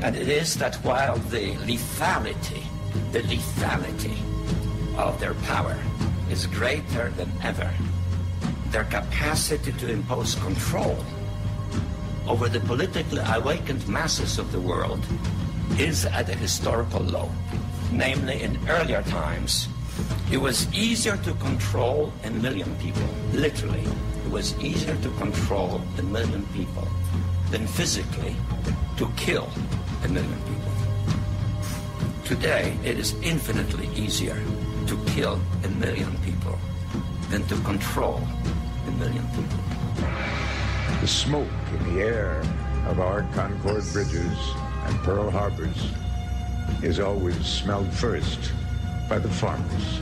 And it is that while the lethality of their power is greater than ever, their capacity to impose control over the politically awakened masses of the world is at a historical low. Namely, in earlier times, it was easier to control 1 million people. Literally, it was easier to control 1 million people than physically to kill 1 million people. Today, it is infinitely easier to kill 1 million people than to control 1 million people. The smoke in the air of our Concord bridges and Pearl Harbors is always smelled first by the farmers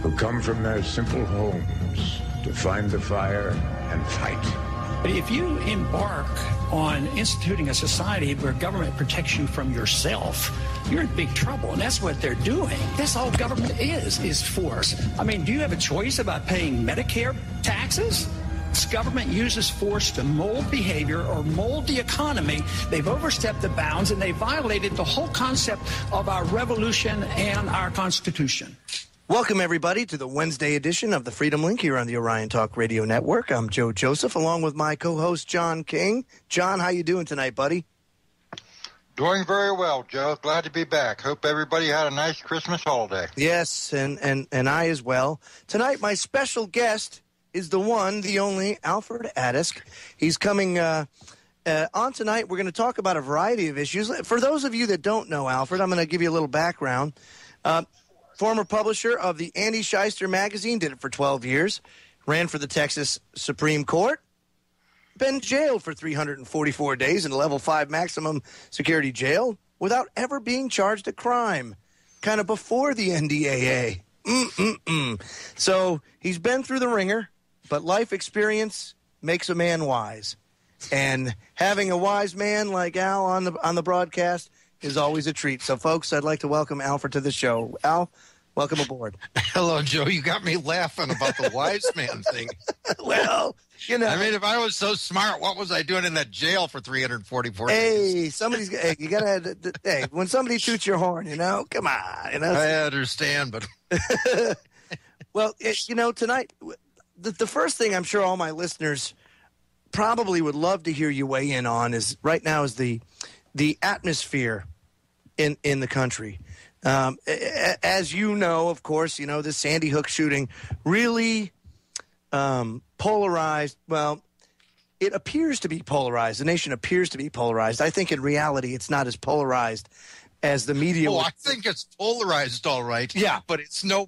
who come from their simple homes to find the fire and fight. If you embark on instituting a society where government protects you from yourself, you're in big trouble, and that's what they're doing. That's all government is force. I mean, do you have a choice about paying Medicare taxes? This government uses force to mold behavior or mold the economy. They've overstepped the bounds, and they violated the whole concept of our revolution and our Constitution. Welcome, everybody, to the Wednesday edition of the Freedom Link here on the Orion Talk Radio Network. I'm Joe Joseph, along with my co-host, John King. John, how you doing tonight, buddy? Doing very well, Joe. Glad to be back. Hope everybody had a nice Christmas holiday. Yes, and I as well. Tonight, my special guest is the one, the only, Alfred Adask. He's coming on tonight. We're going to talk about a variety of issues. For those of you that don't know Alfred, I'm going to give you a little background. Former publisher of the Andy Shyster magazine, did it for 12 years, ran for the Texas Supreme Court, been jailed for 344 days in a level 5 maximum security jail without ever being charged a crime, kind of before the NDAA. So he's been through the ringer, but life experience makes a man wise. And having a wise man like Al on the broadcast is always a treat. So, folks, I'd like to welcome Alfred to the show. Al, welcome aboard. Hello, Joe. You got me laughing about the wise man thing. Well, you know. I mean, if I was so smart, what was I doing in that jail for 344 days? Hey, you got to, hey, when somebody toots your horn, come on. I understand, but. Well, tonight, the first thing I'm sure all my listeners probably would love to hear you weigh in on is right now is the atmosphere in the country. As you know, of course, the Sandy Hook shooting really polarized. Well, it appears to be polarized. The nation appears to be polarized. I think in reality it's not as polarized as the media. Oh, I think it's polarized, all right. Yeah. But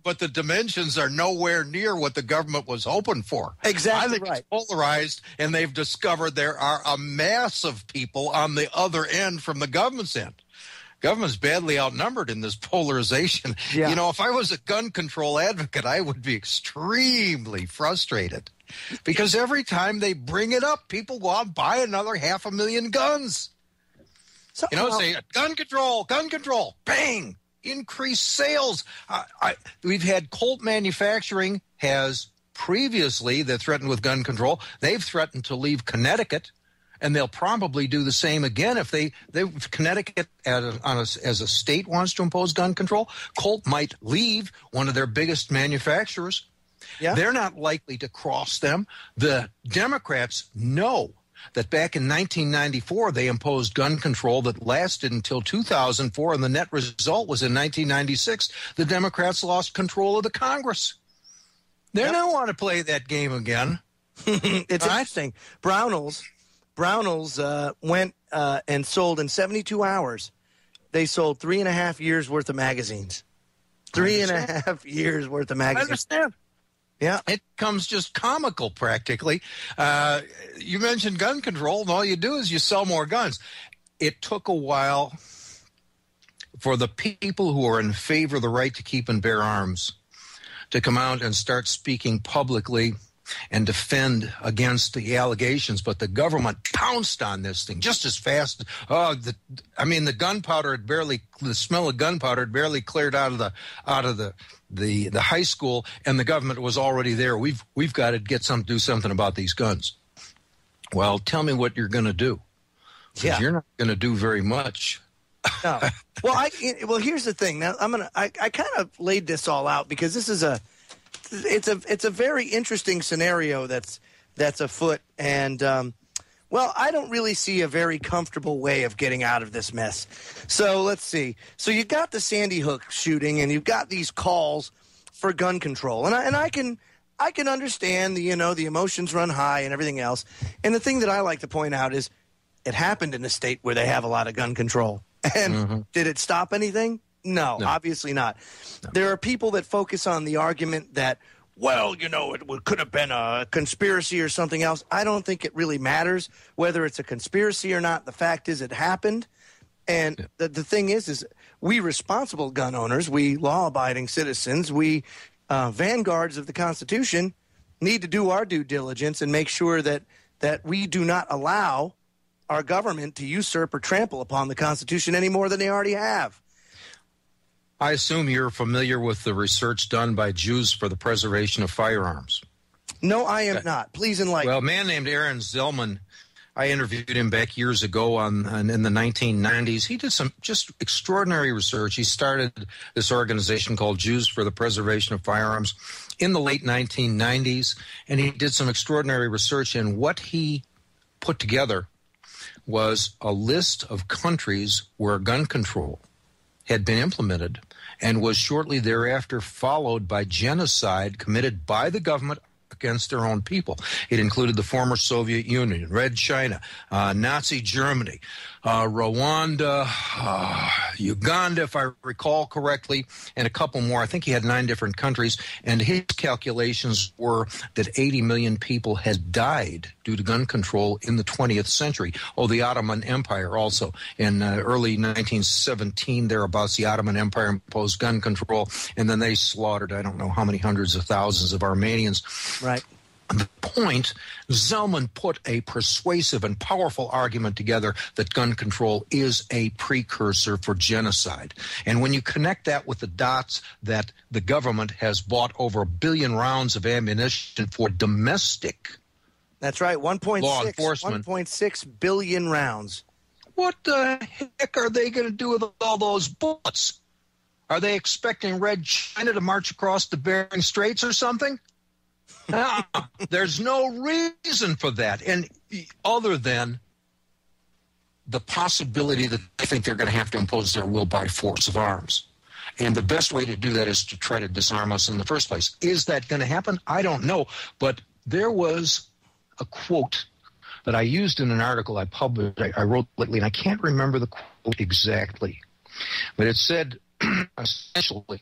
but the dimensions are nowhere near what the government was hoping for. Exactly. I think right. It's polarized, and they've discovered there are a mass of people on the other end from the government's end. Government's badly outnumbered in this polarization. Yeah. If I was a gun control advocate, I would be extremely frustrated because every time they bring it up, people go out and buy another 500,000 guns. So, Say gun control, bang, increased sales. We've had Colt Manufacturing has previously, they're threatened with gun control. They've threatened to leave Connecticut, and they'll probably do the same again if Connecticut as a state wants to impose gun control. Colt might leave one of their biggest manufacturers. Yeah. They're not likely to cross them. The Democrats know that back in 1994, they imposed gun control that lasted until 2004, and the net result was in 1996, the Democrats lost control of the Congress. They don't want to play that game again. It's interesting. Brownells went and sold in 72 hours. They sold 3.5 years worth of magazines. 3.5 years worth of magazines. I understand. Yeah. It becomes just comical practically. You mentioned gun control, and all you do is you sell more guns. It took a while for the people who are in favor of the right to keep and bear arms to come out and start speaking publicly and defend against the allegations, but the government pounced on this thing just as fast. The smell of gunpowder had barely cleared out of the high school, and the government was already there. We've got to do something about these guns. Well, tell me what you're going to do. because you're not going to do very much. No. Well, here's the thing. Now I kind of laid this all out because this is it's a very interesting scenario that's afoot, and I don't really see a very comfortable way of getting out of this mess. So let's see. So you got the Sandy Hook shooting, and you've got these calls for gun control, and I can understand the emotions run high and everything else. And the thing that I like to point out is it happened in a state where they have a lot of gun control. And did it stop anything? No, obviously not. No. There are people that focus on the argument that, it could have been a conspiracy or something else. I don't think it really matters whether it's a conspiracy or not. The fact is it happened. And the thing is we responsible gun owners, we law-abiding citizens, we vanguards of the Constitution need to do our due diligence and make sure that we do not allow our government to usurp or trample upon the Constitution any more than they already have. I assume you're familiar with the research done by Jews for the Preservation of Firearms. No, I am not. Please enlighten. Well, a man named Aaron Zellman, I interviewed him back years ago in the 1990s. He did some just extraordinary research. He started this organization called Jews for the Preservation of Firearms in the late 1990s, and he did some extraordinary research, and what he put together was a list of countries where gun control had been implemented and was shortly thereafter followed by genocide committed by the government against their own people. It included the former Soviet Union, Red China, Nazi Germany, Rwanda, Uganda, if I recall correctly, and a couple more. I think he had 9 different countries, and his calculations were that 80 million people had died due to gun control in the 20th century. Oh, the Ottoman Empire also. In early 1917, thereabouts, the Ottoman Empire imposed gun control, and then they slaughtered, I don't know how many hundreds of thousands of Armenians. Right. The point, Zellman put a persuasive and powerful argument together that gun control is a precursor for genocide. And when you connect that with the dots that the government has bought over 1 billion rounds of ammunition for domestic That's right, law enforcement. 1.6 billion rounds. What the heck are they going to do with all those bullets? Are they expecting Red China to march across the Bering Straits or something? There's no reason for that, and other than the possibility that they think they're going to have to impose their will by force of arms. And the best way to do that is to try to disarm us in the first place. Is that going to happen? I don't know. But there was a quote that I used in an article I published, I wrote lately, and I can't remember the quote exactly. But it said, essentially,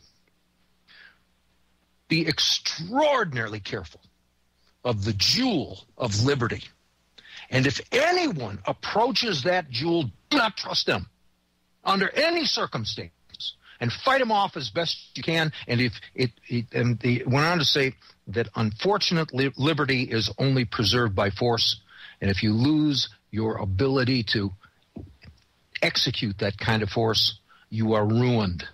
be extraordinarily careful of the jewel of liberty. And if anyone approaches that jewel, do not trust them under any circumstance, and fight them off as best you can. And it went on to say that unfortunately liberty is only preserved by force, and if you lose your ability to execute that kind of force, you are ruined.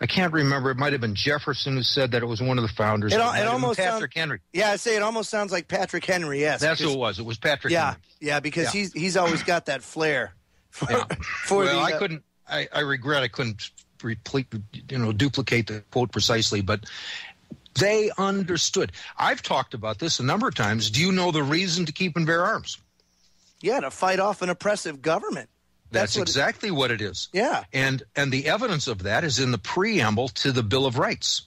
I can't remember. It might have been Jefferson who said that. It was one of the founders. It almost Patrick Henry. Yeah, I say it almost sounds like Patrick Henry. Yes, that's who it was. It was Patrick Henry. Yeah, because he's always got that flair. I regret I couldn't duplicate the quote precisely, but they understood. I've talked about this a number of times. Do you know the reason to keep and bear arms? Yeah, to fight off an oppressive government. That's exactly what it is. Yeah. And the evidence of that is in the preamble to the Bill of Rights.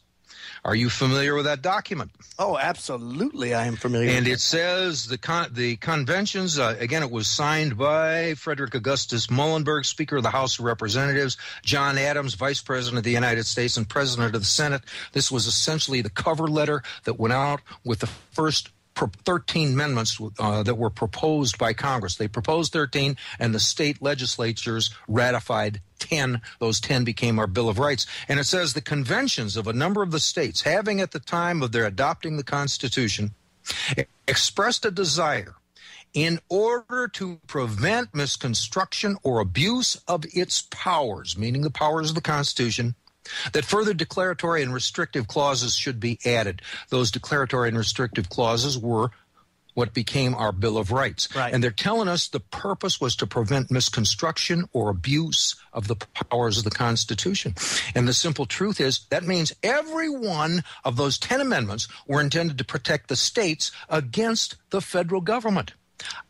Are you familiar with that document? Oh, absolutely, I am familiar. And it says the conventions, again, it was signed by Frederick Augustus Muhlenberg, Speaker of the House of Representatives, John Adams, Vice President of the United States, and President of the Senate. This was essentially the cover letter that went out with the first 13 amendments that were proposed by Congress. They proposed 13, and the state legislatures ratified 10. Those 10 became our Bill of Rights. And it says the conventions of a number of the states, having at the time of their adopting the Constitution, expressed a desire in order to prevent misconstruction or abuse of its powers, meaning the powers of the Constitution, that further declaratory and restrictive clauses should be added. Those declaratory and restrictive clauses were what became our Bill of Rights. Right. And they're telling us the purpose was to prevent misconstruction or abuse of the powers of the Constitution. And the simple truth is that means every one of those 10 amendments were intended to protect the states against the federal government.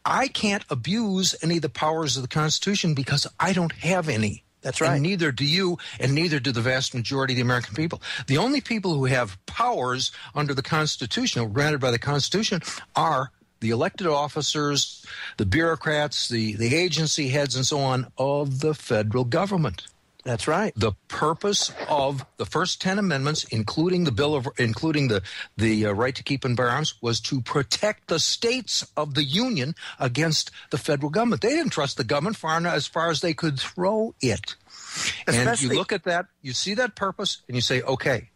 I can't abuse any of the powers of the Constitution because I don't have any. That's right. And neither do you, and neither do the vast majority of the American people. The only people who have powers under the Constitution, or granted by the Constitution, are the elected officers, the bureaucrats, the agency heads, and so on of the federal government. That's right. The purpose of the first 10 amendments, including the right to keep and bear arms, was to protect the states of the Union against the federal government. They didn't trust the government as far as they could throw it. And you look at that, you see that purpose, and you say, okay,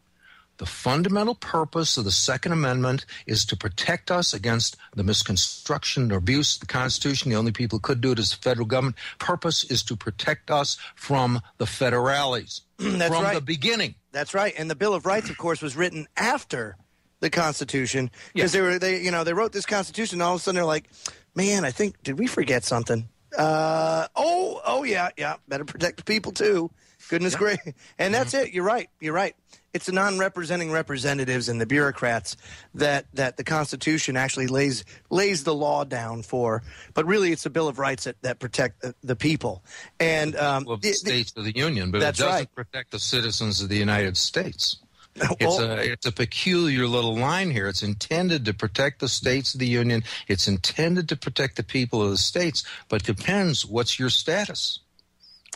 the fundamental purpose of the Second Amendment is to protect us against the misconstruction or abuse of the Constitution. The only people who could do it is the federal government. Purpose is to protect us from the federales. That's from right. the beginning. That's right. And the Bill of Rights, of course, was written after the Constitution because they wrote this Constitution, and all of a sudden they're like, man, did we forget something? Yeah, better protect the people too. Goodness gracious. And that's it. You're right. It's the non-representing representatives and the bureaucrats that the Constitution actually lays the law down for. But really, it's the Bill of Rights that protect the people. And the states of the Union, but it doesn't protect the citizens of the United States. It's a peculiar little line here. It's intended to protect the states of the Union. It's intended to protect the people of the states, but depends what's your status.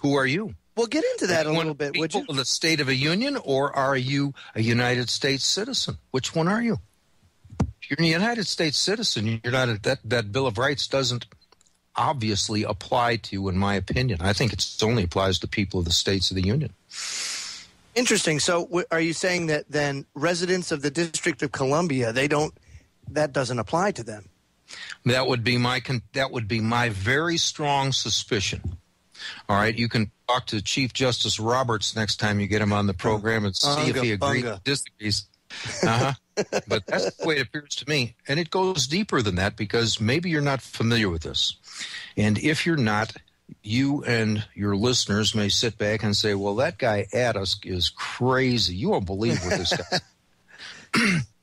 Who are you? Well, get into that a little bit, would you? Of the state of a union, or are you a United States citizen? Which one are you? If you're a United States citizen, you're not. That Bill of Rights doesn't obviously apply to you, in my opinion. I think it only applies to people of the states of the Union. Interesting. So, are you saying that then residents of the District of Columbia, that doesn't apply to them? That would be my very strong suspicion. All right, you can talk to Chief Justice Roberts next time you get him on the program and see if he agrees or disagrees. But that's the way it appears to me. And it goes deeper than that because maybe you're not familiar with this. And if you're not, you and your listeners may sit back and say, well, that guy Adask is crazy. You won't believe what this guy.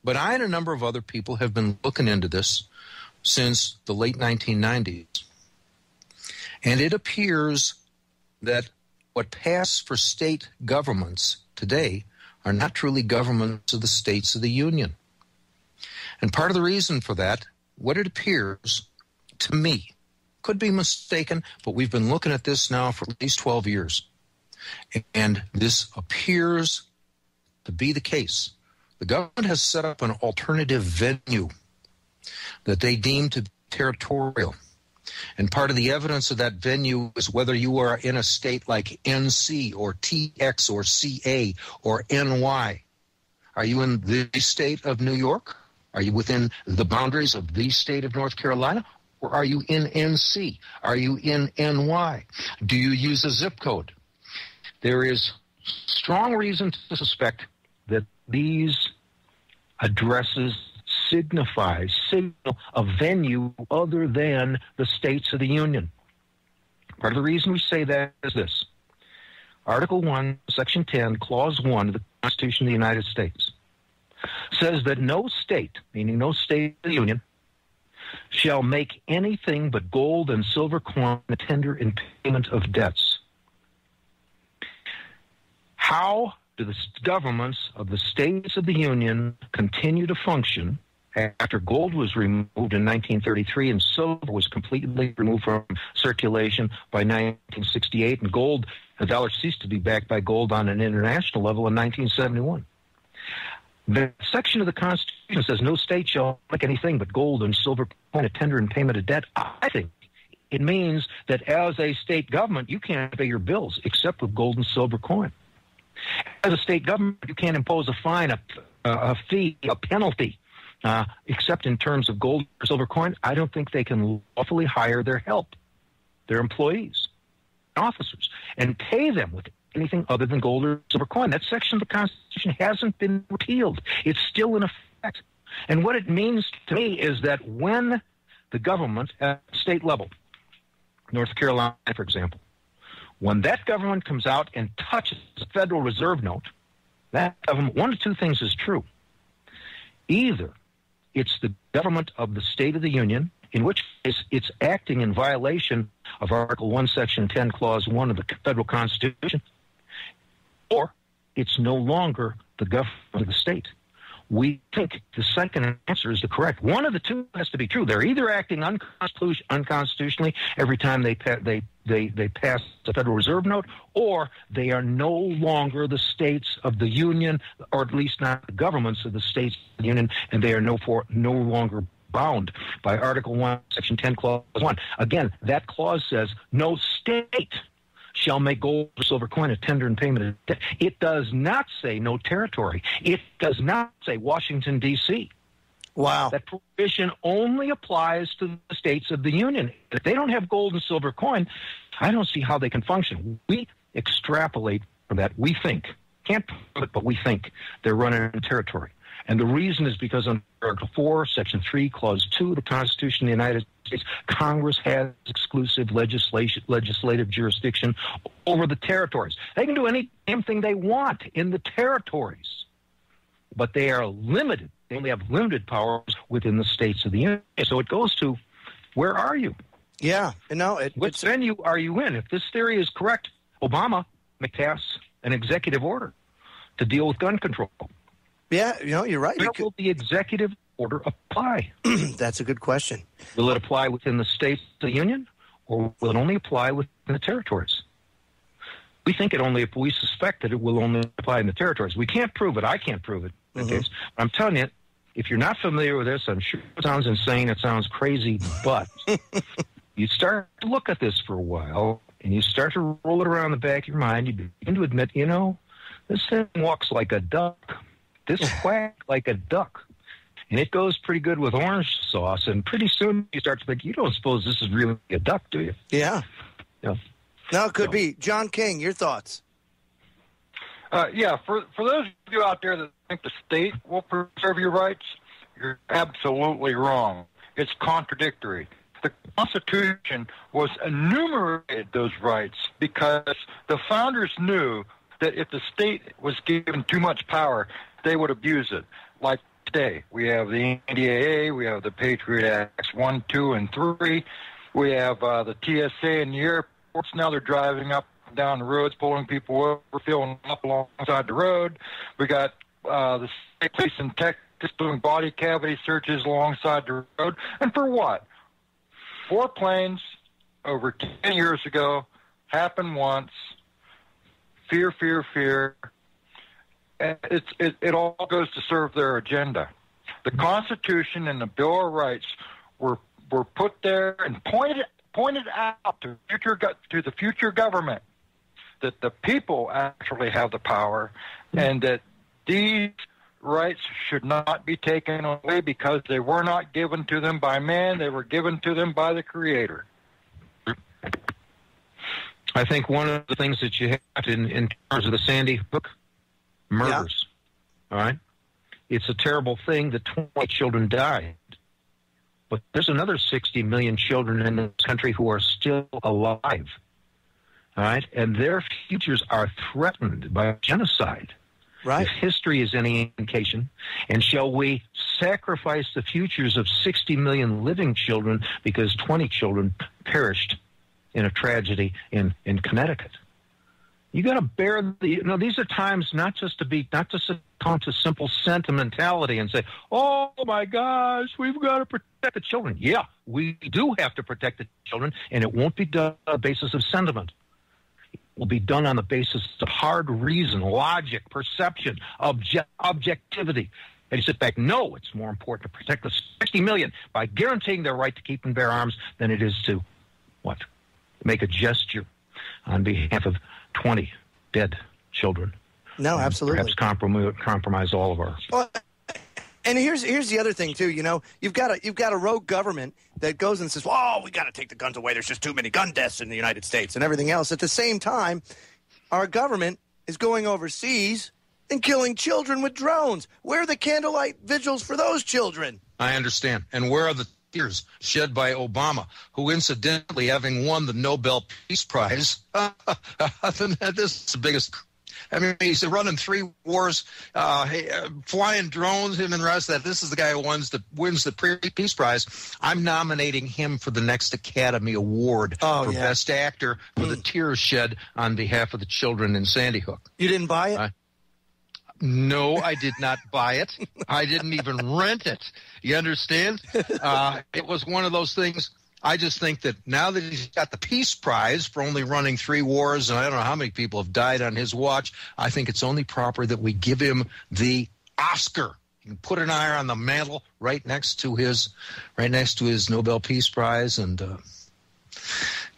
But I and a number of other people have been looking into this since the late 1990s. And it appears that what passed for state governments today are not truly governments of the states of the Union. And part of the reason for that, what it appears to me, could be mistaken, but we've been looking at this now for at least 12 years. And this appears to be the case. The government has set up an alternative venue that they deem to be territorial. And part of the evidence of that venue is whether you are in a state like NC or TX or CA or NY. Are you in the state of New York? Are you within the boundaries of the state of North Carolina? Or are you in NC? Are you in NY? Do you use a zip code? There is strong reason to suspect that these addresses signal a venue other than the states of the Union. Part of the reason we say that is this. Article 1, Section 10, Clause 1 of the Constitution of the United States says that no state, meaning no state of the Union, shall make anything but gold and silver coin a tender in payment of debts. How do the governments of the states of the Union continue to function after gold was removed in 1933 and silver was completely removed from circulation by 1968, and gold, the dollar ceased to be backed by gold on an international level in 1971? The section of the Constitution says no state shall make anything but gold and silver coin a tender in payment of debt. I think it means that as a state government, you can't pay your bills except with gold and silver coin. As a state government, you can't impose a fine, a fee, a penalty, except in terms of gold or silver coin. I don't think they can lawfully hire their help, their employees, officers, and pay them with anything other than gold or silver coin. That section of the Constitution hasn't been repealed. It's still in effect. And what it means to me is that when the government at state level, North Carolina, for example, when that government comes out and touches the Federal Reserve note, that government, one of two things is true. Either it's the government of the State of the Union, in which case it's acting in violation of Article 1, Section 10, Clause 1 of the Federal Constitution, or it's no longer the government of the state. We think the second answer is the correct. One of the two has to be true. They're either acting unconstitutionally every time they pass the Federal Reserve note, or they are no longer the states of the Union, or at least not the governments of the states of the Union, and they are no longer bound by Article 1, Section 10, Clause 1. Again, that clause says no state shall make gold or silver coin a tender in payment of debt. It does not say no territory. It does not say Washington, D.C. Wow. That provision only applies to the states of the Union. If they don't have gold and silver coin, I don't see how they can function. We extrapolate from that. We think, can't prove it, but we think they're running a territory. And the reason is because under Article 4, Section 3, Clause 2 of the Constitution of the United States, Congress has exclusive legislative jurisdiction over the territories. They can do any damn thing they want in the territories, but they are limited. They only have limited powers within the states of the Union. So it goes to, where are you? Yeah. No, Which venue are you in? If this theory is correct, Obama may pass an executive order to deal with gun control. Yeah, you're right. Where will the executive order apply? That's a good question. Will it apply within the states of the Union, or will it only apply within the territories? We think we suspect that it will only apply in the territories. We can't prove it. I can't prove it in that case. But I'm telling you, if you're not familiar with this, I'm sure it sounds insane, it sounds crazy, but you start to look at this for a while, and you start to roll it around the back of your mind, you begin to admit, this thing walks like a duck. This quack like a duck. And it goes pretty good with orange sauce. And pretty soon you start to think, you don't suppose this is really a duck, do you? Yeah. No, it could be. John King, your thoughts? Yeah, for those of you out there that think the state will preserve your rights, you're absolutely wrong. It's contradictory. The Constitution was enumerated those rights because the founders knew that if the state was given too much power, they would abuse it. Like today, we have the NDAA, we have the Patriot Acts 1, 2, and 3. We have the TSA and the airports. Now they're driving up and down the roads, pulling people over, filling up alongside the road. We got the state police in Texas doing body cavity searches alongside the road. And for what? 4 planes over 10 years ago happened once. Fear, fear, fear. It all goes to serve their agenda. The Constitution and the Bill of Rights were put there and pointed out to the future government that the people actually have the power, and that these rights should not be taken away because they were not given to them by man; they were given to them by the Creator. I think one of the things that you have in terms of the Sandy Hook murders, all right? It's a terrible thing that 20 children died. But there's another 60 million children in this country who are still alive, all right? And their futures are threatened by genocide. Right. If history is any indication, and shall we sacrifice the futures of 60 million living children because 20 children perished in a tragedy in Connecticut? You got to bear these are times not to succumb to simple sentimentality and say, oh my gosh, we've got to protect the children. Yeah, we do have to protect the children, and it won't be done on the basis of sentiment. It will be done on the basis of hard reason, logic, perception, objectivity. And you sit back, no, it's more important to protect the 60 million by guaranteeing their right to keep and bear arms than it is to, make a gesture on behalf of 20 dead children. No, absolutely. Perhaps compromise all of our. Well, and here's the other thing too. You've got a rogue government that goes and says, "Oh, we got to take the guns away. There's just too many gun deaths in the United States and everything else." At the same time, our government is going overseas than killing children with drones. Where are the candlelight vigils for those children? I understand. And where are the tears shed by Obama, who incidentally, having won the Nobel Peace Prize, this is the biggest. I mean, he's running 3 wars, flying drones, him and the rest of that. This is the guy who wins the Peace Prize. I'm nominating him for the next Academy Award for Best Actor for the tears shed on behalf of the children in Sandy Hook. You didn't buy it? No, I did not buy it. I didn't even rent it. You understand? It was one of those things. I just think that now that he's got the Peace Prize for only running 3 wars, and I don't know how many people have died on his watch, I think it's only proper that we give him the Oscar. You can put an eye on the mantle right next to his Nobel Peace Prize, and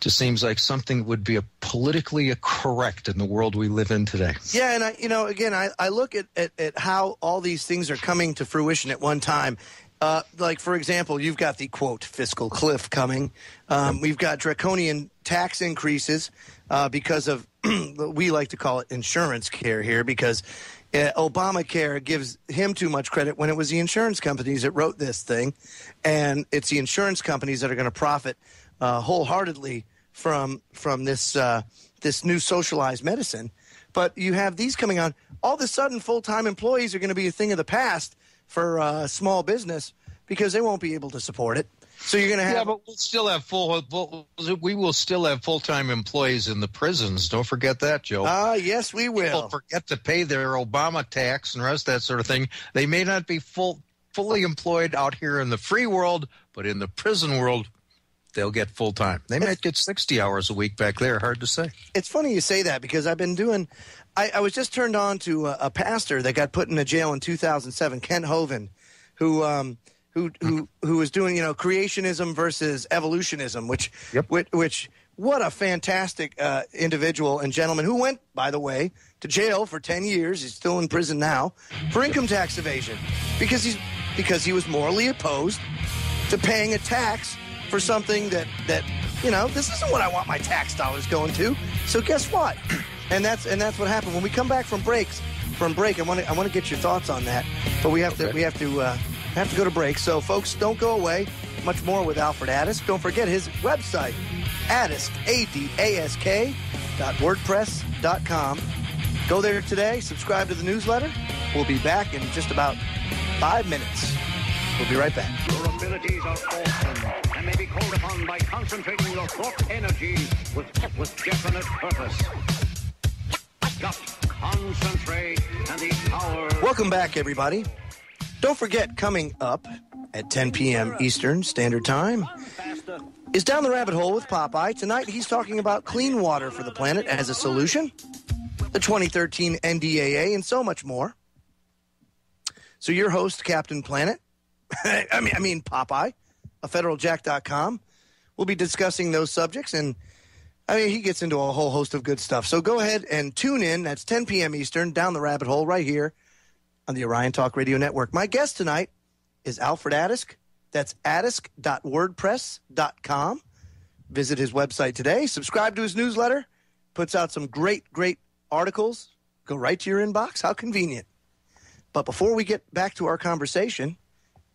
just seems like something would be politically correct in the world we live in today. Yeah, and I look at how all these things are coming to fruition at one time. Like, for example, you've got the, quote, fiscal cliff coming. We've got draconian tax increases because of, we like to call it insurance care here, because Obamacare gives him too much credit when it was the insurance companies that wrote this thing. And it's the insurance companies that are going to profit wholeheartedly from this new socialized medicine. But you have these coming on. All of a sudden, full-time employees are going to be a thing of the past for small business because they won't be able to support it. So you're going to have... Yeah, but we will still have full-time employees in the prisons. Don't forget that, Joe. Yes, we will. People forget to pay their Obama tax and the rest of that sort of thing. They may not be fully employed out here in the free world, but in the prison world, they'll get full-time. They might get 60 hours a week back there. Hard to say. It's funny you say that because I've been doing... I was just turned on to a pastor that got put in a jail in 2007, Kent Hovind, who was doing, creationism versus evolutionism, which what a fantastic individual and gentleman who went, by the way, to jail for 10 years. He's still in prison now for income tax evasion because he was morally opposed to paying a tax for something that this isn't what I want my tax dollars going to. So guess what? And that's what happened when we come back from break. I want to get your thoughts on that, but we have to go to break. So folks, don't go away. Much more with Alfred Adask. Don't forget his website, Adask, ADASK.wordpress.com. Go there today. Subscribe to the newsletter. We'll be back in just about 5 minutes. We'll be right back. Your abilities are awesome and may be called upon by concentrating your thought energy with definite purpose. Just concentrate and the power... Welcome back, everybody. Don't forget, coming up at 10 p.m. Eastern Standard Time is Down the Rabbit Hole with Popeye. Tonight, he's talking about clean water for the planet as a solution, the 2013 NDAA, and so much more. So your host, Captain Planet, I mean Popeye, of federaljack.com, will be discussing those subjects, and he gets into a whole host of good stuff. So go ahead and tune in. That's 10 p.m. Eastern, Down the Rabbit Hole, right here on the Orion Talk Radio Network. My guest tonight is Alfred Adask. That's adask.wordpress.com. Visit his website today. Subscribe to his newsletter. Puts out some great, great articles. Go right to your inbox. How convenient. But before we get back to our conversation,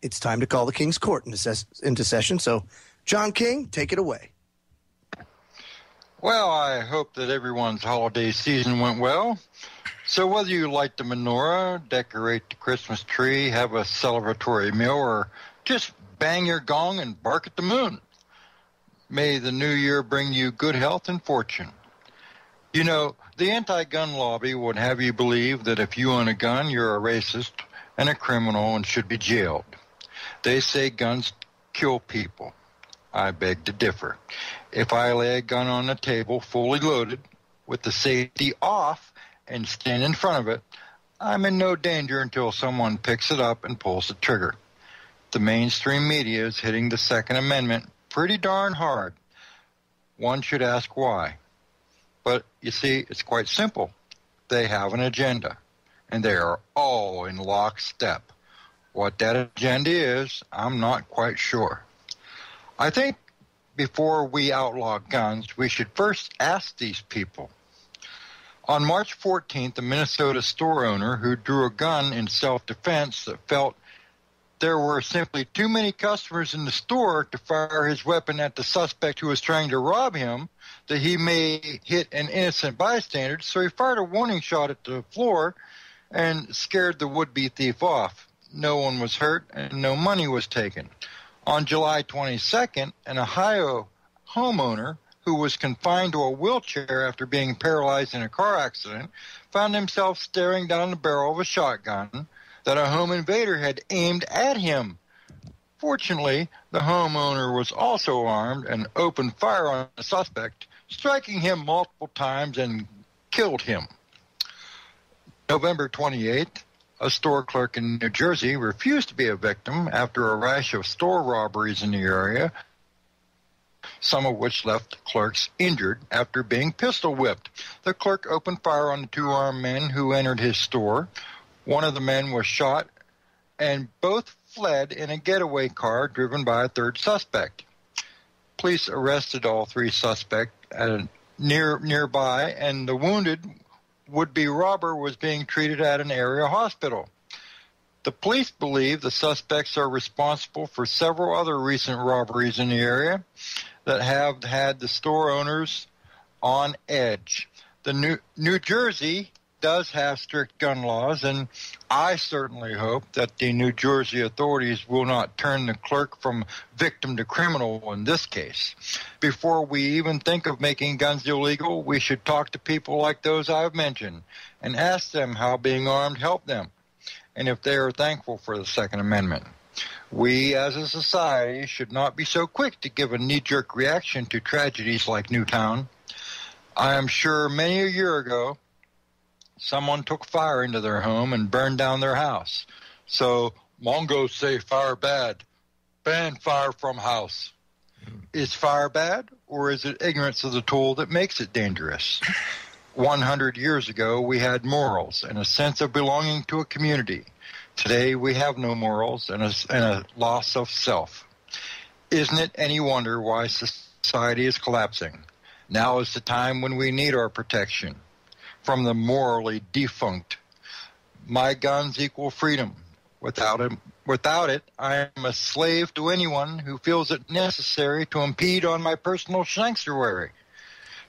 it's time to call the King's Court into session. So, John King, take it away. Well, I hope that everyone's holiday season went well. So whether you light the menorah, decorate the Christmas tree, have a celebratory meal, or just bang your gong and bark at the moon, may the new year bring you good health and fortune. The anti-gun lobby would have you believe that if you own a gun, you're a racist and a criminal and should be jailed. They say guns kill people. I beg to differ. If I lay a gun on the table fully loaded with the safety off and stand in front of it, I'm in no danger until someone picks it up and pulls the trigger. The mainstream media is hitting the Second Amendment pretty darn hard. One should ask why. But you see, it's quite simple. They have an agenda, and they are all in lockstep. What that agenda is, I'm not quite sure. I think before we outlaw guns, we should first ask these people, On March 14th, a Minnesota store owner who drew a gun in self-defense that felt there were simply too many customers in the store to fire his weapon at the suspect who was trying to rob him, that he may hit an innocent bystander, so he fired a warning shot at the floor and scared the would-be thief off. No one was hurt and no money was taken. On July 22nd, an Ohio homeowner who was confined to a wheelchair after being paralyzed in a car accident found himself staring down the barrel of a shotgun that a home invader had aimed at him. Fortunately, the homeowner was also armed and opened fire on the suspect, striking him multiple times and killed him. November 28th, a store clerk in New Jersey refused to be a victim after a rash of store robberies in the area, some of which left clerks injured after being pistol whipped. The clerk opened fire on the two armed men who entered his store. One of the men was shot, and both fled in a getaway car driven by a third suspect. Police arrested all three suspects nearby, and the wounded would-be robber was being treated at an area hospital. The police believe the suspects are responsible for several other recent robberies in the area that have had the store owners on edge. The New Jersey does have strict gun laws, and I certainly hope that the New Jersey authorities will not turn the clerk from victim to criminal in this case. Before we even think of making guns illegal, we should talk to people like those I've mentioned and ask them how being armed helped them, and if they are thankful for the Second Amendment. We as a society should not be so quick to give a knee-jerk reaction to tragedies like Newtown. I am sure many a year ago, someone took fire into their home and burned down their house. So Mongos say fire bad. Ban fire from house. Is fire bad, or is it ignorance of the tool that makes it dangerous? 100 years ago, we had morals and a sense of belonging to a community. Today, we have no morals and a loss of self. Isn't it any wonder why society is collapsing? Now is the time when we need our protection from the morally defunct. My guns equal freedom. Without it, I am a slave to anyone who feels it necessary to impede on my personal sanctuary.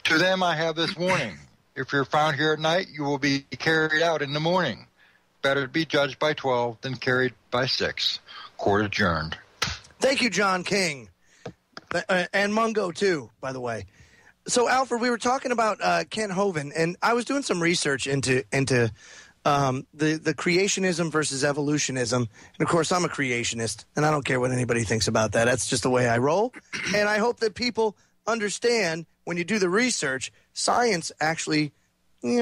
To them, I have this warning. If you're found here at night, you will be carried out in the morning. Better be judged by 12 than carried by 6. Court adjourned. Thank you, John King. And Mungo, too, by the way. So, Alfred, we were talking about Kent Hovind, and I was doing some research into the creationism versus evolutionism. And, of course, I'm a creationist, and I don't care what anybody thinks about that. That's just the way I roll. And I hope that people understand when you do the research, science actually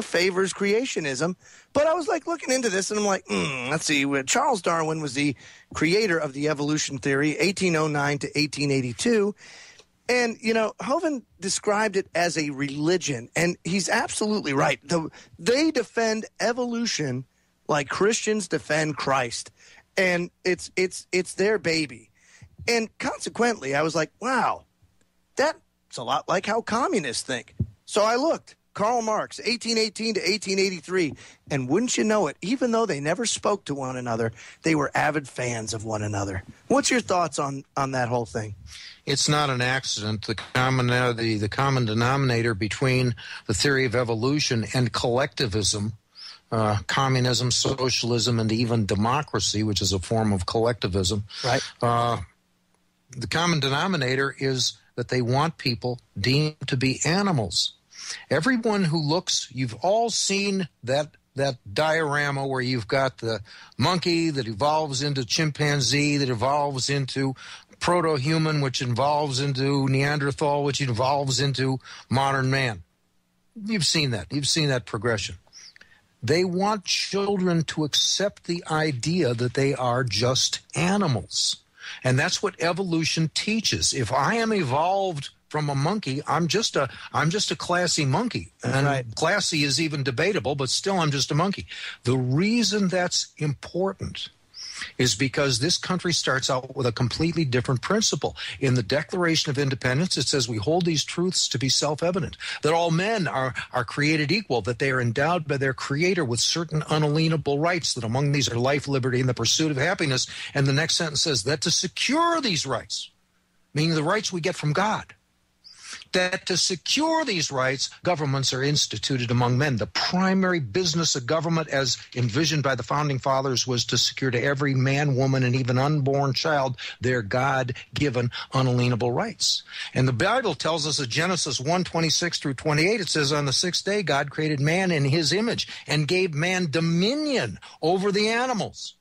favors creationism. But I was, looking into this, and I'm like, let's see. Charles Darwin was the creator of the evolution theory, 1809 to 1882. And, Hovind described it as a religion, and he's absolutely right. They defend evolution like Christians defend Christ, and it's their baby. And consequently, I was like, wow, that's a lot like how communists think. So I looked. Karl Marx, 1818 to 1883. And wouldn't you know it, even though they never spoke to one another, they were avid fans of one another. What's your thoughts on that whole thing? It's not an accident. The common denominator between the theory of evolution and collectivism, communism, socialism, and even democracy, which is a form of collectivism, right? The common denominator is that they want people deemed to be animals. Everyone who looks, you've all seen that diorama where you've got the monkey that evolves into chimpanzee, that evolves into proto-human, which evolves into Neanderthal, which evolves into modern man. You've seen that. You've seen that progression. They want children to accept the idea that they are just animals. And that's what evolution teaches. If I am evolved from a monkey, I'm just a classy monkey. And right. Classy is even debatable, but still I'm just a monkey. The reason that's important is because this country starts out with a completely different principle. In the Declaration of Independence, it says we hold these truths to be self-evident, that all men are created equal, that they are endowed by their Creator with certain unalienable rights, that among these are life, liberty, and the pursuit of happiness. And the next sentence says that to secure these rights, meaning the rights we get from God, that to secure these rights, governments are instituted among men. The primary business of government, as envisioned by the Founding Fathers, was to secure to every man, woman, and even unborn child their God-given unalienable rights. And the Bible tells us in Genesis 1:26 through 28, it says, on the sixth day, God created man in his image and gave man dominion over the animals.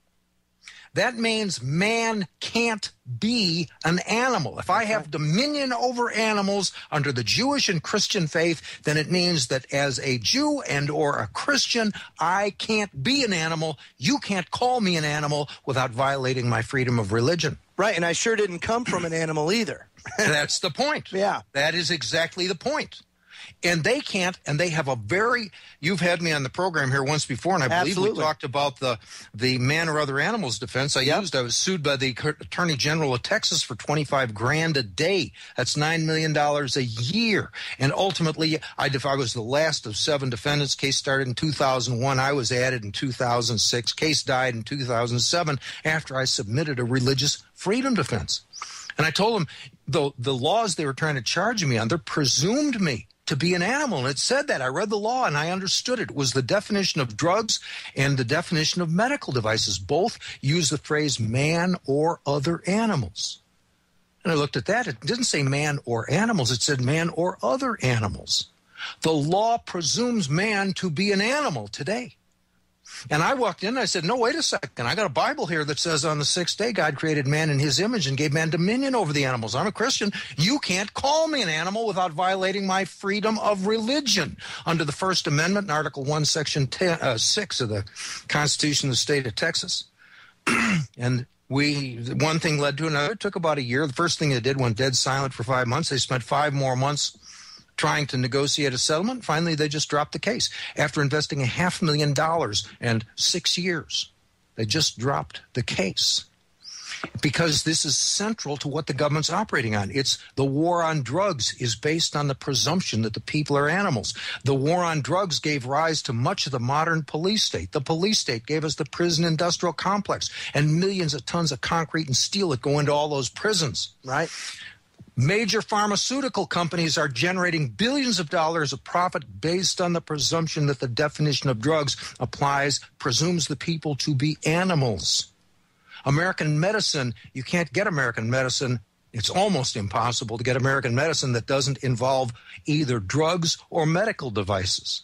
That means man can't be an animal. If I have dominion over animals under the Jewish and Christian faith, then it means that as a Jew and or a Christian, I can't be an animal. You can't call me an animal without violating my freedom of religion. Right, and I sure didn't come from an animal either. That's the point. Yeah. That is exactly the point. And they can't, and they have a very, you've had me on the program here once before, and I believe we talked about the man or other animals defense. I was sued by the Attorney General of Texas for $25,000 a day. That's $9 million a year. And ultimately, I was the last of 7 defendants. Case started in 2001. I was added in 2006. Case died in 2007 after I submitted a religious freedom defense. And I told them, the laws they were trying to charge me on, they presumed me to be an animal. And it said that. I read the law and I understood it. It was the definition of drugs and the definition of medical devices. Both use the phrase man or other animals. And I looked at that. It didn't say man or animals. It said man or other animals. The law presumes man to be an animal today. And I walked in and I said, no, wait a second. I got a Bible here that says on the sixth day, God created man in his image and gave man dominion over the animals. I'm a Christian. You can't call me an animal without violating my freedom of religion under the First Amendment in Article 1, Section 6 of the Constitution of the State of Texas. And one thing led to another. It took about a year. The first thing they did went dead silent for 5 months. They spent 5 more months trying to negotiate a settlement. Finally, they just dropped the case. After investing $500,000 and 6 years, they just dropped the case. Because this is central to what the government's operating on. It's the war on drugs is based on the presumption that the people are animals. The war on drugs gave rise to much of the modern police state. The police state gave us the prison industrial complex and millions of tons of concrete and steel that go into all those prisons. Right. Major pharmaceutical companies are generating billions of dollars of profit based on the presumption that the definition of drugs presumes the people to be animals. American medicine, you can't get American medicine. It's almost impossible to get American medicine that doesn't involve either drugs or medical devices.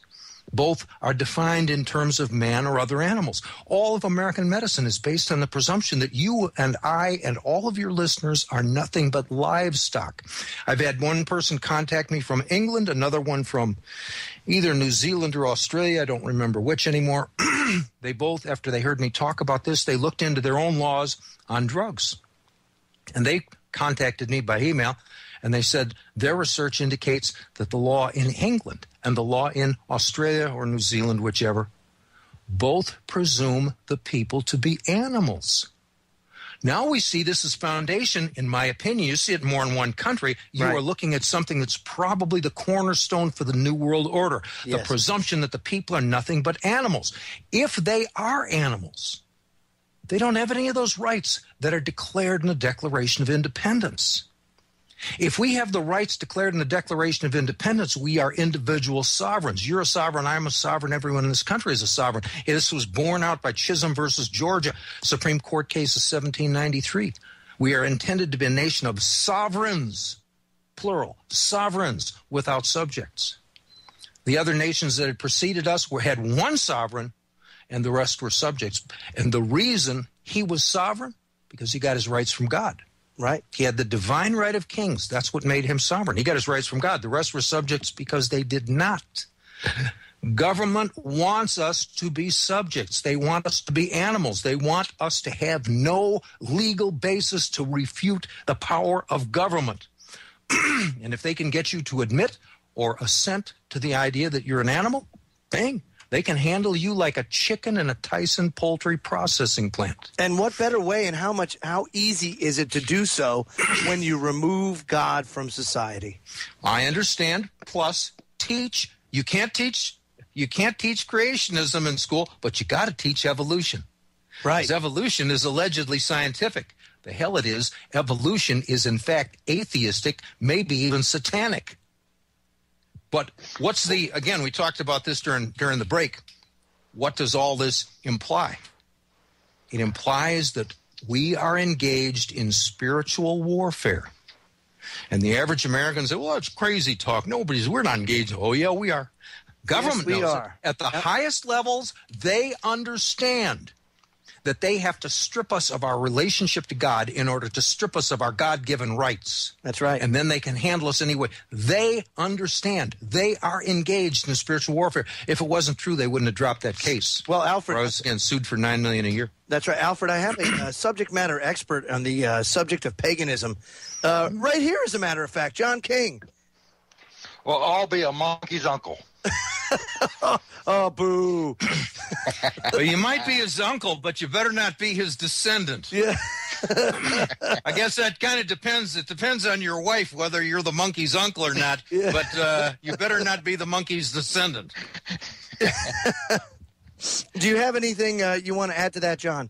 Both are defined in terms of man or other animals. All of American medicine is based on the presumption that you and I and all of your listeners are nothing but livestock. I've had one person contact me from England, another one from either New Zealand or Australia. I don't remember which anymore. They both, after they heard me talk about this, they looked into their own laws on drugs. And they contacted me by email. And they said their research indicates that the law in England and the law in Australia or New Zealand, whichever, both presume the people to be animals. Now we see this as foundation, in my opinion. You see it more in one country. You are looking at something that's probably the cornerstone for the New World Order, the presumption that the people are nothing but animals. If they are animals, they don't have any of those rights that are declared in the Declaration of Independence. If we have the rights declared in the Declaration of Independence, we are individual sovereigns. You're a sovereign. I'm a sovereign. Everyone in this country is a sovereign. This was borne out by Chisholm versus Georgia, Supreme Court case of 1793. We are intended to be a nation of sovereigns, plural, sovereigns without subjects. The other nations that had preceded us had one sovereign, and the rest were subjects. And the reason he was sovereign, because he got his rights from God. Right. He had the divine right of kings. That's what made him sovereign. He got his rights from God. The rest were subjects because they did not. Government wants us to be subjects. They want us to be animals. They want us to have no legal basis to refute the power of government. And if they can get you to admit or assent to the idea that you're an animal, bang, They can handle you like a chicken in a Tyson poultry processing plant. And what better way and how easy is it to do so when you remove God from society? I understand. Plus, teach. You can't teach creationism in school, but you got to teach evolution. Right. Because evolution is allegedly scientific. The hell it is. Evolution is, in fact, atheistic, maybe even satanic. But again, we talked about this during the break. What does all this imply? It implies that we are engaged in spiritual warfare. And the average American says, well, it's crazy talk. We're not engaged. Oh, yeah, we are. Government knows it. At the highest levels, they understand that they have to strip us of our relationship to God in order to strip us of our God-given rights. That's right. And then they can handle us anyway. They understand. They are engaged in spiritual warfare. If it wasn't true, they wouldn't have dropped that case. Well, Alfred, I was getting sued for $9 million a year. That's right. Alfred, I have a subject matter expert on the subject of paganism. Right here, as a matter of fact, John King. Well, I'll be a monkey's uncle. Oh, boo. Well, you might be his uncle, but you better not be his descendant. Yeah. I guess that kind of depends. It depends on your wife whether you're the monkey's uncle or not, Yeah. But you better not be the monkey's descendant. Do you have anything you want to add to that, John?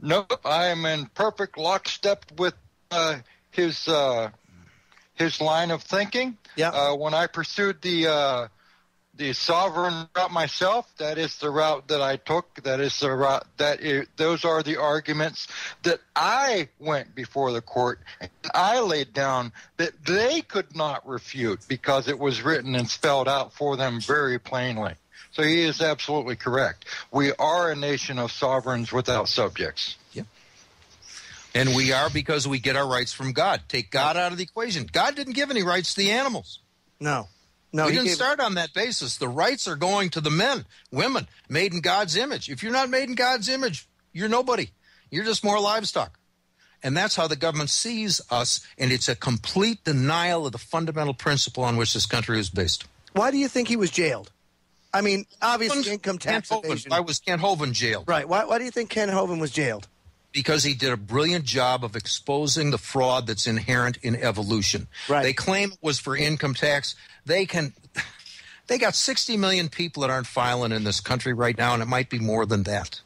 No, I am in perfect lockstep with his line of thinking. Yeah. When I pursued the sovereign route myself, that is the route that I took. That is the route those are the arguments that I went before the court and I laid down that they could not refute because it was written and spelled out for them very plainly. So he is absolutely correct. We are a nation of sovereigns without subjects. Yep. And we are because we get our rights from God. Take God out of the equation. God didn't give any rights to the animals. No, we didn't start on that basis. The rights are going to the men, women, made in God's image. If you're not made in God's image, you're nobody. You're just more livestock. And that's how the government sees us, and it's a complete denial of the fundamental principle on which this country is based. Why do you think he was jailed? I mean, obviously income tax evasion. Why was Kent Hovind jailed? Right. Why do you think Kent Hovind was jailed? Because he did a brilliant job of exposing the fraud that's inherent in evolution. Right. They claim it was for income tax. They got 60 million people that aren't filing in this country right now, and it might be more than that.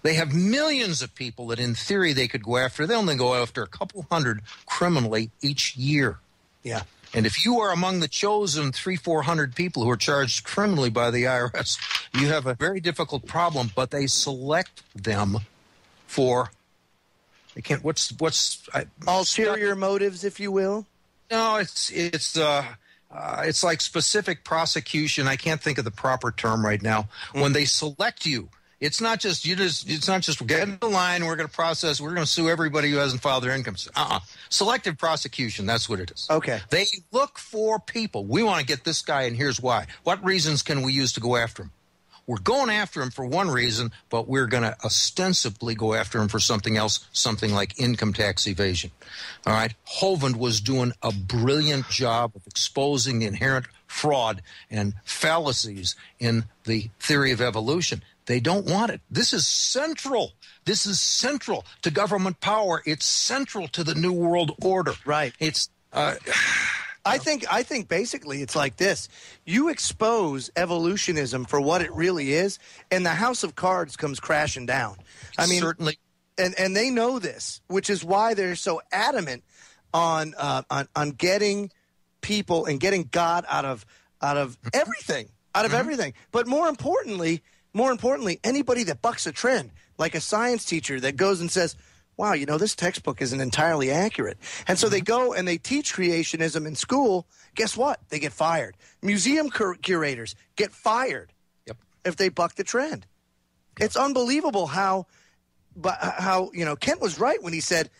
They have millions of people that in theory they could go after. They only go after a couple hundred criminally each year. Yeah. And if you are among the chosen 300-400 people who are charged criminally by the IRS, you have a very difficult problem, but they select them for they can't ulterior motives, if you will. No, it's like specific prosecution. I can't think of the proper term right now. When they select you, it's not just get in the line, we're going to process, we're going to sue everybody who hasn't filed their income. Selective prosecution, that's what it is. Okay. They look for people. We want to get this guy, and here's why. What reasons can we use to go after him? We're going after him for one reason, but we're going to ostensibly go after him for something else, something like income tax evasion. All right? Hovind was doing a brilliant job of exposing the inherent fraud and fallacies in the theory of evolution. They don't want it. This is central. This is central to government power. It's central to the New World Order. Right. It's I think basically it's like this. You expose evolutionism for what it really is, and the house of cards comes crashing down. I mean, certainly. And they know this, which is why they're so adamant on getting people and getting God out of everything, everything. But more importantly, anybody that bucks a trend, like a science teacher that goes and says, wow, this textbook isn't entirely accurate. And so they go and they teach creationism in school. Guess what? They get fired. Museum curators get fired if they buck the trend. It's unbelievable how Kent was right when he said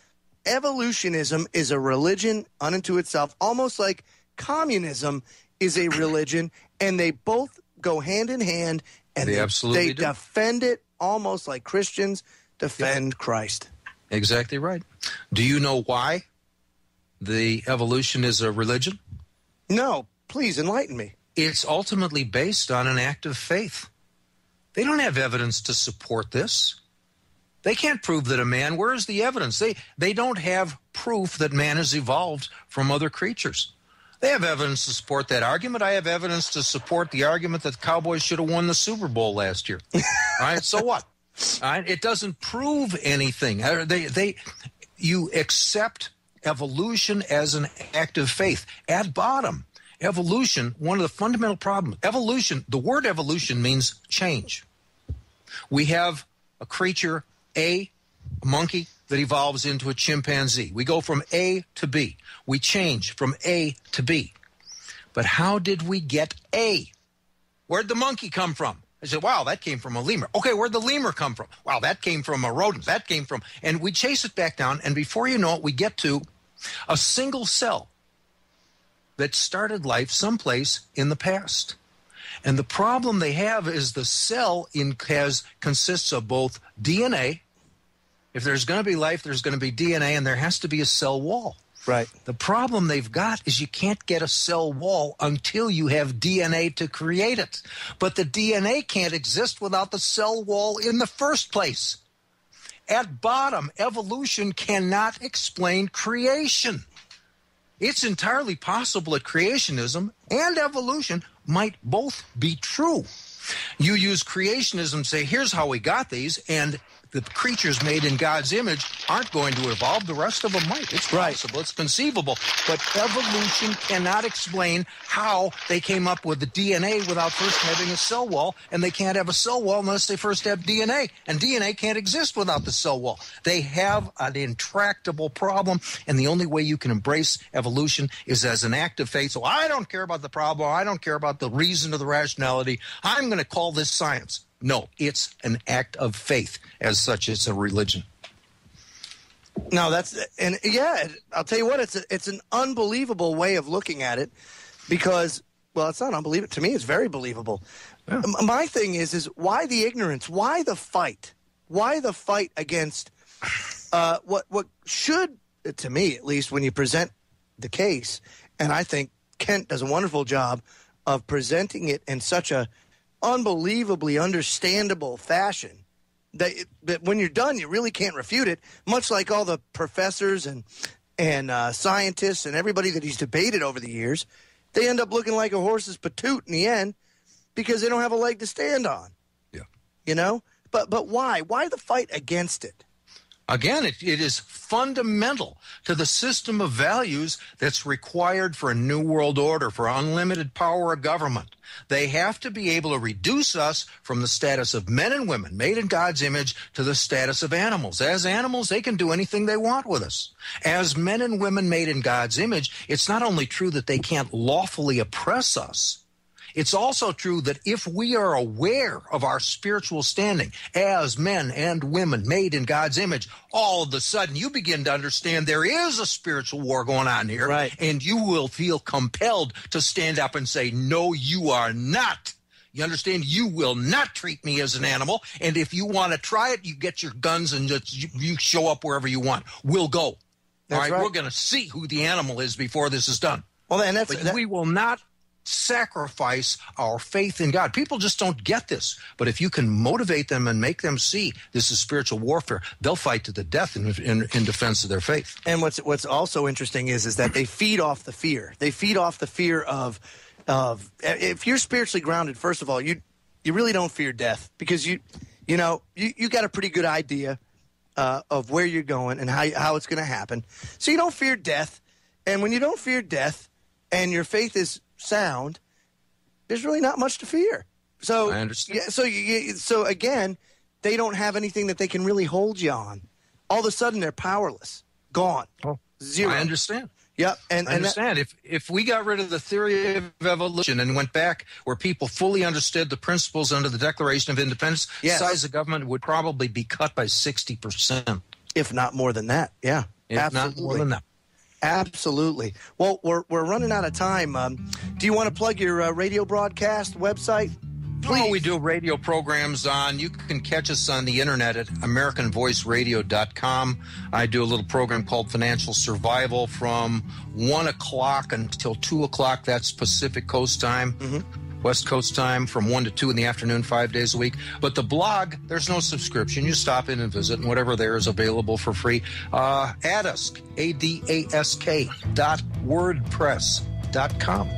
evolutionism is a religion unto itself, almost like communism is a religion, and they both go hand in hand, and they defend it almost like Christians defend Christ. Exactly right. Do you know why the evolution is a religion? No, please enlighten me. it's ultimately based on an act of faith. They don't have evidence to support this. They can't prove that a man, where is the evidence? They don't have proof that man has evolved from other creatures. They have evidence to support that argument. I have evidence to support the argument that the Cowboys should have won the Super Bowl last year. All right, so what? All right, it doesn't prove anything. You accept evolution as an act of faith. At bottom, evolution, one of the fundamental problems, evolution, the word evolution means change. We have a creature, a monkey, that evolves into a chimpanzee. We go from A to B. We change from A to B. But how did we get A? Where'd the monkey come from? I said, wow, that came from a lemur. Okay, where'd the lemur come from? Wow, that came from a rodent. That came from... And we chase it back down, and before you know it, we get to a single cell that started life someplace in the past. And the problem they have is the cell consists of both DNA. If there's going to be life, there's going to be DNA, and there has to be a cell wall. Right. The problem they've got is you can't get a cell wall until you have DNA to create it. But the DNA can't exist without the cell wall in the first place. At bottom, evolution cannot explain creation. It's entirely possible that creationism and evolution might both be true. You use creationism, say, here's how we got these, and the creatures made in God's image aren't going to evolve. The rest of them might. It's possible. It's conceivable. But evolution cannot explain how they came up with the DNA without first having a cell wall, and they can't have a cell wall unless they first have DNA, and DNA can't exist without the cell wall. They have an intractable problem, and the only way you can embrace evolution is as an act of faith. So I don't care about the problem. I don't care about the reason or the rationality. I'm going to call this science. No, it's an act of faith. As such, it's a religion. No, I'll tell you what, it's an unbelievable way of looking at it because, well, it's not unbelievable. To me, it's very believable. Yeah. My thing is why the ignorance? Why the fight? Why the fight against what should, to me at least, when you present the case, and I think Kent does a wonderful job of presenting it in such a unbelievably understandable fashion that when you're done, you really can't refute it, much like all the professors and scientists and everybody that he's debated over the years. They end up looking like a horse's patoot in the end because they don't have a leg to stand on. Yeah. You know? But why? Why the fight against it? Again, it is fundamental to the system of values that's required for a new world order, for unlimited power of government. They have to be able to reduce us from the status of men and women made in God's image to the status of animals. As animals, they can do anything they want with us. As men and women made in God's image, it's not only true that they can't lawfully oppress us, it's also true that if we are aware of our spiritual standing as men and women made in God's image, all of a sudden you begin to understand there is a spiritual war going on here. Right. And you will feel compelled to stand up and say, no, you are not. You understand? You will not treat me as an animal. And if you want to try it, you get your guns and you show up wherever you want. We'll go. That's all right? Right. We're going to see who the animal is before this is done. Well, and we will not sacrifice our faith in God. People just don't get this. But if you can motivate them and make them see this is spiritual warfare, they'll fight to the death in defense of their faith. And what's also interesting is that they feed off the fear. They feed off the fear of if you're spiritually grounded, first of all, you really don't fear death because you got a pretty good idea of where you're going and how it's going to happen. So you don't fear death. And when you don't fear death and your faith is sound, there's really not much to fear. So I understand. Yeah, so again, they don't have anything that they can really hold you on. All of a sudden, they're powerless, gone, zero. I understand. Yep, I understand. If we got rid of the theory of evolution and went back where people fully understood the principles under the Declaration of Independence, yes, the size of government would probably be cut by 60%, if not more than that. Yeah, if absolutely. not more than that. Absolutely. Well, we're running out of time. Do you want to plug your radio broadcast website? Please. Oh, we do radio programs on. You can catch us on the internet at AmericanVoiceRadio.com. I do a little program called Financial Survival from 1 o'clock until 2 o'clock. That's Pacific Coast time. West Coast time from 1 to 2 in the afternoon, 5 days a week. But the blog, there's no subscription. You stop in and visit, and whatever there is available for free. Adask, adask.wordpress.com.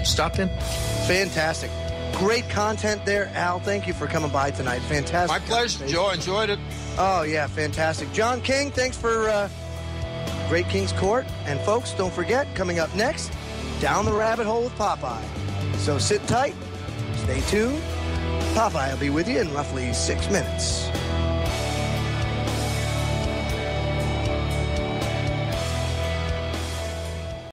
Stop in. Fantastic. Great content there, Al. Thank you for coming by tonight. Fantastic. My pleasure, Joe. Enjoyed it. Oh, yeah, fantastic. John King, thanks for Great King's Court. And, folks, don't forget, coming up next, Down the Rabbit Hole with Popeye. So sit tight, stay tuned. Popeye will be with you in roughly 6 minutes.